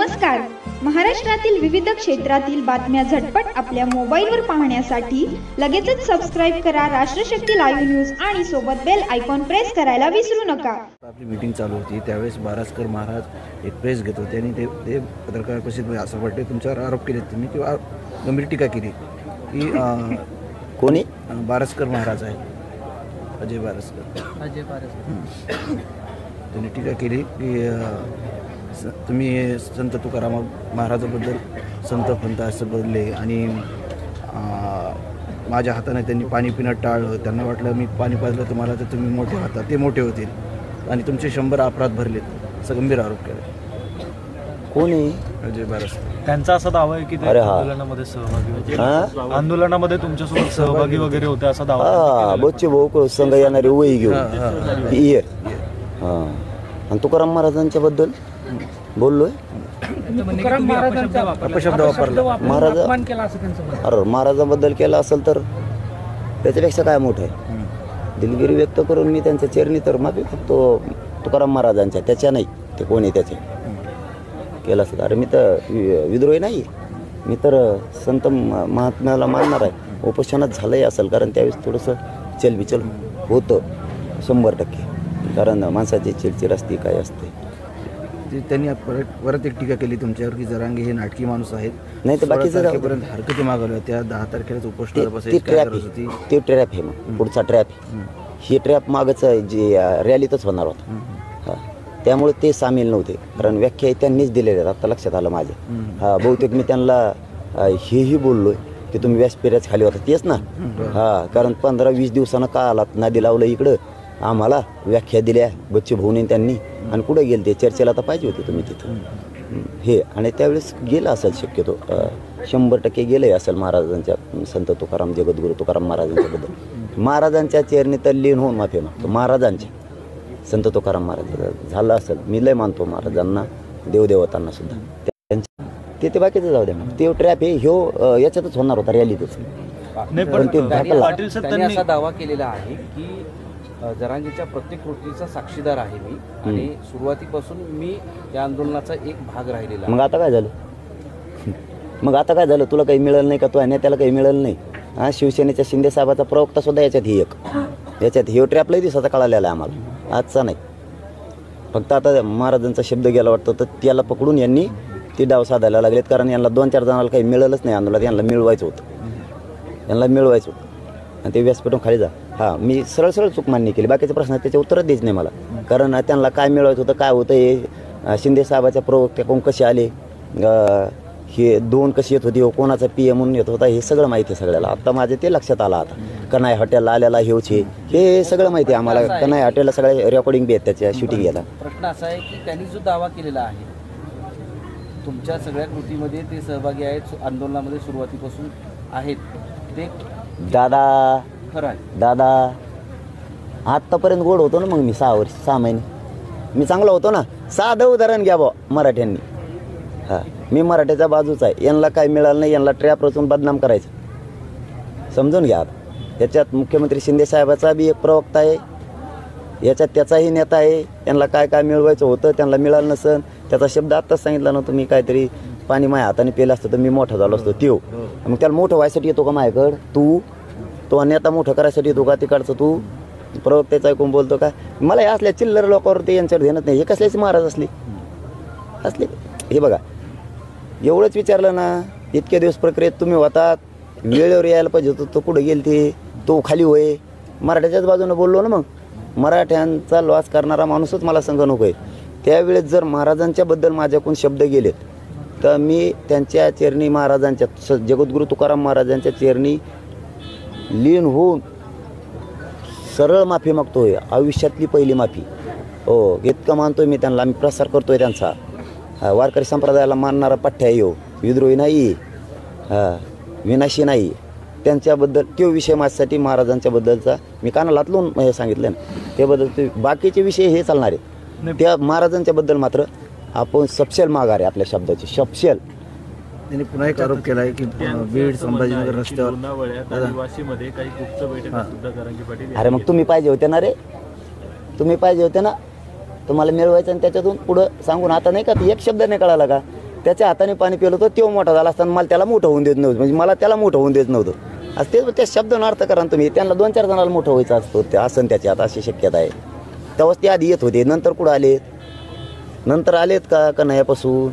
नमस्कार. महाराष्ट्रातील विविध क्षेत्रातील बातम्या झटपट आपल्या मोबाईलवर पाहण्यासाठी लगेचच सबस्क्राईब करा राष्ट्रशक्ती लाईव्ह न्यूज आणि सोबत बेल आयकॉन प्रेस करायला विसरू नका. आपली मीटिंग चालू होती त्यावेळेस बारसकर महाराज एक प्रेस घेत होते आणि ते पत्रकार परिषदेमध्ये असं वाटते तुमच्यावर आरोप केले त्यांनी किंवा गंभीर टीका केली की कोणी बारसकर महाराज आहे अजय बारसकर त्यांनी टीका केली की तुम्ही संत तुकाराम महाराजाबद्दल संत पंत असं बोलले आणि माझ्या हाताने त्यांनी पाणी पिणं टाळलं. त्यांना वाटलं मी पाणी पाजलं तुम्हाला तर तुम्ही मोठे होता ते मोठे होतील आणि तुमचे 100 अपराध भरलेत असं गंभीर आरोप केला. कोणी अजय बारसकर त्यांचा असा दावा आहे की ते आंदोलनामध्ये सहभागी होते, आंदोलनामध्ये तुमच्यासोबत सहभागी वगैरे होते असा दावा. बोचे भाऊ संघ येणारे वही घेऊन आणि तुकाराम महाराजांच्या बद्दल बोललोय. अपशब्द वापरला महाराजांबद्दल केला असेल तर त्याच्यापेक्षा काय मोठं आहे. दिलगिरी व्यक्त करून मी त्यांच्या चरणी तर माफी मागतो तुकाराम महाराजांच्या, त्याच्या नाही ते कोणी त्याचे केलं असेल. अरे मी तर विद्रोही नाही, मी तर संत महात्म्याला मानणार आहे. उपोषणात झालंही असेल कारण त्यावेळेस थोडंसं चलबिचल होतं 100%, कारण माणसाची चिडचिड असते काय असते. त्यांनी परत एक टीका केली तुमच्यावर की जरांगे हे नाटकी माणूस आहेत. नाही तर बाकीचं हरकती मागवल्या त्या 10 तारखेलाच उपोषणाला बसायची ते ट्रॅप आहे. मग पुढचा ट्रॅप ही ट्रॅप मागच जे रॅलीतच होणार होता. त्यामुळे ते सामील नव्हते कारण व्याख्या त्यांनीच दिलेल्या आता लक्षात आलं माझ्या. बहुतेक मी त्यांना हेही बोललोय की तुम्ही व्यासपीठाच खाली होता तेच ना. कारण 15-20 दिवसानं का आलात नादी लावलं इकडं आम्हाला व्याख्या दिल्या बच्चे भाऊने त्यांनी आणि कुठे गेले ते चर्चेला तर पाहिजे होते तुम्ही तिथं हे. आणि त्यावेळेस गेलं असेल शक्यतो 100% गेलंही असेल महाराजांच्या संत तुकाराम जगद्गुरू तुकाराम महाराजांच्याबद्दल. महाराजांच्या चरणी तर लीन होऊन माफी मागतो. महाराजांच्या संत तुकाराम महाराज झालं असेल. मी लय मानतो महाराजांना देवदेवतांना सुद्धा त्यांच्या ते बाकीचं जाऊ द्या. ते ट्रॅप हे ह्यो याच्यातच होणार होता रॅलीतच. पाटील सर त्यांनी असा दावा केलेला आहे की जरांगेच्या प्रत्येक कृतीचा साक्षीदार आहे मी आणि सुरुवातीपासून मी या आंदोलनाचा एक भाग राहिलेला. मग आता काय झालं? मग आता काय झालं? तुला काही मिळालं नाही का? तो नेत्याला काही मिळालं नाही? शिवसेनेच्या शिंदे साहेबाचा प्रवक्ता सुद्धा याच्यात ही याच्यात हे ट्रॅपलाही दिवसाचा कळालेला आहे आम्हाला, आजचा नाही. फक्त आता महाराजांचा शब्द गेला वाटतं तर त्याला पकडून यांनी ती डाव साधायला लागलेत कारण यांना 2-4 जणांना काही मिळालंच नाही आंदोलनात. यांना मिळवायचं होतं आणि ते व्यासपीठातून खाली जा. मी सरळ चूक मान्य केली. बाकीचे प्रश्न त्याचे उत्तरच द्यायचं नाही मला कारण त्यांना काय मिळवायचं होतं काय होतं हे शिंदे साहेबाच्या प्रवक्त्याकडून कसे आले, हे 2 कशी येत होती, कोणाचा PM म्हणून येत होता हे सगळं माहिती आहे सगळ्याला. आता माझे ते लक्षात आलं. आता कन्हाई हॉटेलला आलेला हे सगळं माहिती आहे आम्हाला. कन्हाई हॉटेलला सगळ्या रेकॉर्डिंग बी आहेत त्याच्या शूटिंग याला. प्रश्न असा आहे की त्यांनी जो दावा केलेला आहे तुमच्या सगळ्या कृतीमध्ये ते सहभागी आहेत आंदोलनामध्ये सुरुवातीपासून आहेत ते दादा आत्तापर्यंत गोड होतो ना. मग मी 6 महिने मी चांगला होतो ना. साधं उदाहरण घ्या बा मराठ्यांनी. मी मराठ्याच्या बाजूचा आहे. यांना काय मिळालं नाही, यांना ट्रॅप रचून बदनाम करायचं समजून घ्या. याच्यात मुख्यमंत्री शिंदे साहेबाचा बी एक प्रवक्ता आहे, याच्यात त्याचाही नेता आहे. यांना काय मिळवायचं होतं त्यांना मिळालं नसन. त्याचा शब्द आत्ताच सांगितला ना तुम्ही, काहीतरी पाणी माझ्या हाताने पेलं असतं तर मी मोठा झालो असतो. त्यो मग त्याला मोठं व्हायसाठी येतो का माझ्याकडं? तो नेता मोठं करायसाठी येतो का तिकडचं? तू प्रवक्त्याचं ऐकून बोलतो का? मला असल्या चिल्लर लोकांवरती यांच्यावर ध्यानात नाही. हे कसल्याचे महाराज असले हे बघा. एवढंच विचारलं ना, इतक्या दिवस प्रक्रियेत तुम्ही होतात, वेळेवर यायला पाहिजे होतं. तो कुठं गेल ते तो खाली होय. मराठ्याच्याच बाजूनं बोललो ना. मग मराठ्यांचा लॉस करणारा माणूसच मला संघ नको आहे. त्यावेळेस जर महाराजांच्याबद्दल माझ्याकडून शब्द गेलेत तर मी त्यांच्या चरणी महाराजांच्या जगद्गुरू तुकाराम महाराजांच्या चरणी लीन होऊन सरळ माफी मागतोय. आयुष्यातली पहिली माफी. इतकं मानतोय मी त्यांना. मी प्रसार करतोय त्यांचा. वारकरी संप्रदायाला मानणारा पठ्ठ्या येऊ विद्रोही नाही, विनाशी नाही. त्यांच्याबद्दल तो विषय माझ्यासाठी महाराजांच्याबद्दलचा मी कानाला लावून हे सांगितलं ना. त्याबद्दल बाकीचे विषय हे चालणार आहेत. त्या महाराजांच्याबद्दल मात्र आपण सपशेल माघार आहे आपल्या शब्दाची. सपशेल. त्यांनी पुन्हा एक आरोप केला आहे की बीड संभाजीनगर रस्त्यावर अरे मग तुम्ही पाहिजे होते ना रे, तुम्ही पाहिजे होते ना. तुम्हाला मिळवायचं आणि त्याच्यातून पुढं सांगून आता नाही का एक शब्द नाही कळाला का? त्याच्या हाताने पाणी पिलं होतं, तो मोठा झाला असताना मला त्याला मोठं होऊन देत नव्हतं, म्हणजे मला त्याला मोठं होऊन देत नव्हतं. आज ते त्या शब्दानं अर्थ करा तुम्ही, त्यांना 2-4 जणांना मोठं व्हायचं असतं, ते असं त्याची आता अशी शक्यता आहे. तेव्हाच ते आधी येत होते, नंतर कुठं आलेत, नंतर आलेत का नाही यापासून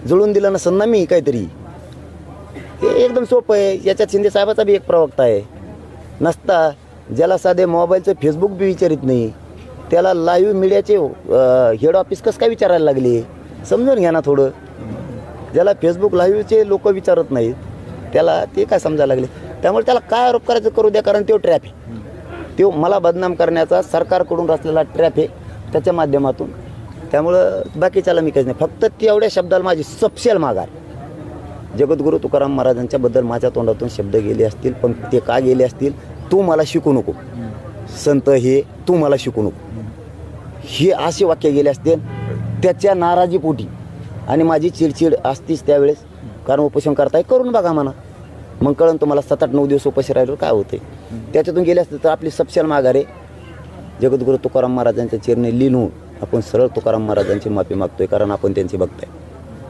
जुळून दिलं नसेल ना मी काहीतरी. हे एकदम सोपं आहे. याच्यात शिंदे साहेबाचा बी एक प्रवक्ता आहे नसता, ज्याला साधे मोबाईलचं फेसबुक बी विचारित नाही, त्याला लाईव्ह मीडियाचे हेड ऑफिस कसं काय विचारायला लागले, समजून घ्या ना थोडं. ज्याला फेसबुक लाईव्हचे लोक विचारत नाहीत त्याला ते काय समजायला लागले. त्यामुळे त्याला काय आरोप करायचं करू द्या, कारण तो ट्रॅप आहे, तो मला बदनाम करण्याचा सरकारकडून रचलेला ट्रॅप आहे त्याच्या माध्यमातून. त्यामुळं बाकीच्याला मी काहीच नाही, फक्त तेवढ्या शब्दाला माझी सपशेल माघार. जगद्गुरू तुकाराम महाराजांच्याबद्दल माझ्या तोंडातून शब्द गेले असतील, पण ते का गेले असतील, तू मला शिकू नको संत, हे तू मला शिकू नको, हे असे वाक्य गेले असते त्याच्या नाराजीपोटी. आणि माझी चिडचिड असतीच त्यावेळेस, कारण उपोषण करताय करून बघा म्हणा, मग कळण तुम्हाला 7-8-9 दिवस उपाशी राहिलो काय होते. त्याच्यातून गेले असते तर आपली सपशेल माघार आहे. जगद्गुरू तुकाराम महाराजांच्या चरणी लिहून आपण सरळ तुकाराम महाराजांची माफी मागतोय, कारण आपण त्यांची बघताय,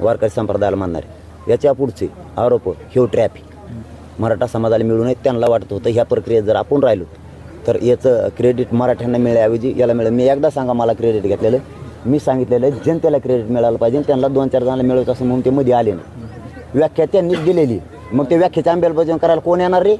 वारकरी संप्रदायाला मानणारे. याच्या पुढचे आरोप ह्यो ट्रॅप मराठा समाजाला मिळू नये. त्यांना वाटत होतं ह्या प्रक्रियेत जर आपण राहिलो तर याचं क्रेडिट मराठ्यांना मिळण्याऐवजी याला मिळेल. मी एकदा सांगा मला क्रेडिट घेतलेलं, मी सांगितलेलं जनतेला क्रेडिट मिळालं पाहिजे, त्यांना 2-4 जणांना मिळवत असं म्हणून ते मध्ये आले नाही. व्याख्या त्यांनीच दिलेली, मग ते व्याख्याची अंमलबजावणी करायला कोण येणार रे.